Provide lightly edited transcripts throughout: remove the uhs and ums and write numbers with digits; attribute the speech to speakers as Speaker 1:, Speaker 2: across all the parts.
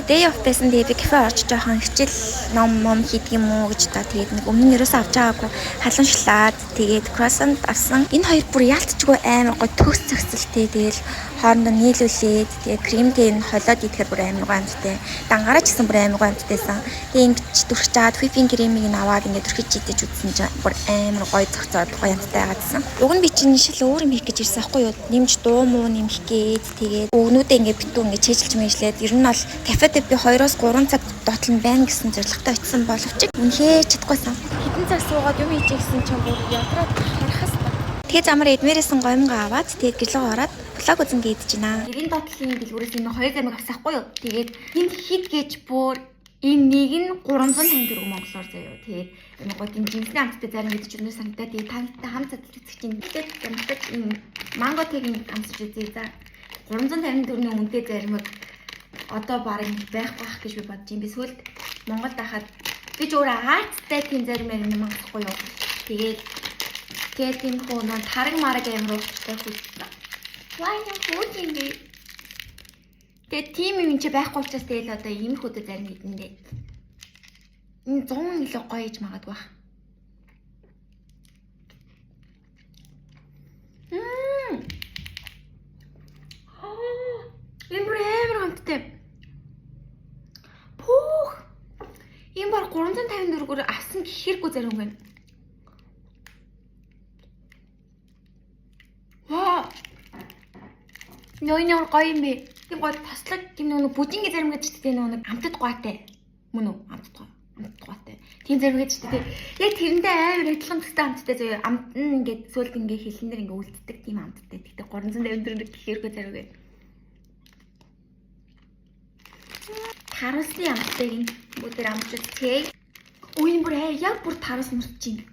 Speaker 1: day of байсан тэгээд би кафе орж жоохон хичээл ном хийдэг юм уу гэж та тэгээд нэг өмнө нь ерөөсөө авч байгаагүй халуун шоколад тэгээд croissant авсан. Энэ хоёр бүр яалтчгүй амар гоё төгс зөксөлтэй тэгээд хоорондоо нийлүүлээд тэгээд кремтэй нь холиод идэхээр бүр амар гоё амттай. Дангаараа ч гэсэн бүр амар гоё амттайсан. Тэгээд ингэж дүрхэж чаад whipping cream-ийг нь аваад ингээд дүрхэж идэж үзсэн чинь бүр амар гоё зөксөд гоё амттай гадсан. Уг нь би чинь шил өөр юм хийх гэж ирсэн аахгүй юу? Нэмж дуу муу нэмэх гээд тэгээд өгнүүдээ ингээд битүү ингээд чэжилж мэжлээд ер нь бол кафедээ би 2-3 цаг дотлон байна гэсэн зорилготой очисон боловч үнэхээр чадахгүйсэн. Хэдэн цаг суугаад юм хийж гисэн чинь бүр ядраад харах хэвээр. Тэгээд замаар эдмээрсэн гоёмгоо аваад тэгээд гэлөө ороод блог үзэн гидэж байна. Гэрийн доотлын дэлгүүрээс энэ 2 замыг авсахгүй юу? Тэгээд энд хит гэж бүр энэ нэг нь 354 монголоор заяа. Тэгээд энэ годын жинсний амттай зарим мэдэж өнөө санагдаад тэгээд тантай хамт цадалж үзэх чинь. Тэгээд ямартай энэ манго тегийн амсч үзье за. 354-ний үнэтэй заримыг одоо барыг байхгүй ах гэж би бодож юм. Би сүүлд Монголд байхад би ч өөрөө аацтай тийм зарим юм авахгүй юу. Тэгээд тийм хөө нөө тараг мараг амир уустай хүссэн. Ваа яа хөөд юм бэ? Тэгээд тийм юм чи байхгүй учраас тэгэл одоо ийм хөдөө зарим хийдэндээ. Энэ 100 илүү гоё иж магадгүй бах. Энэ бүр амар хамттай. Пүүх. Энэ бар 354-гээр авсан гэхэргүй зарим гэнэ. Ваа. Нойноор гоё юм бэ. Тийм гоё таслаг тийм нэг бүдингийн зарим гэж чийдтэй нэг амтд гоотой. Мөн үү? Амтд гоотой. Тийм зарим гэж чийдтэй. Яг тэрэндээ амар адилхан төстэй амттай зөө амт нь ингээд сүлд ингээд хилэнээр ингээд үлддэг тийм амттай. Тэгтээ 354-ээр гэхэргүй зарим гэ. Таруулсны амттайг нь бүгд амтд тий. Үин бүр яг бүр таруулс мөрч чинь.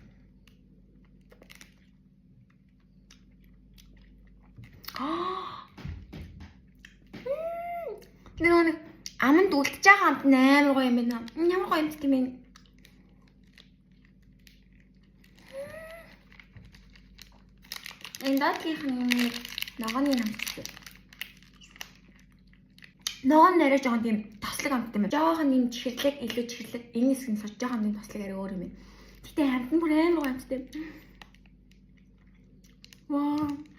Speaker 1: Нэг аманд үлдэж байгаа амт амар гоё юм байна. Ямар гоё амт юм бэ? Энэ датлын ногооны амт. Ногоон нэрэ жоохон тийм тослог амт юм. Жоохон юм чихэрлэг, илүү чихэрлэг. Энэ хэсэг нь сож жоохон тийм тослог арай өөр юм. Гэтэ амт нь бүр амар гоё амттай. Вау.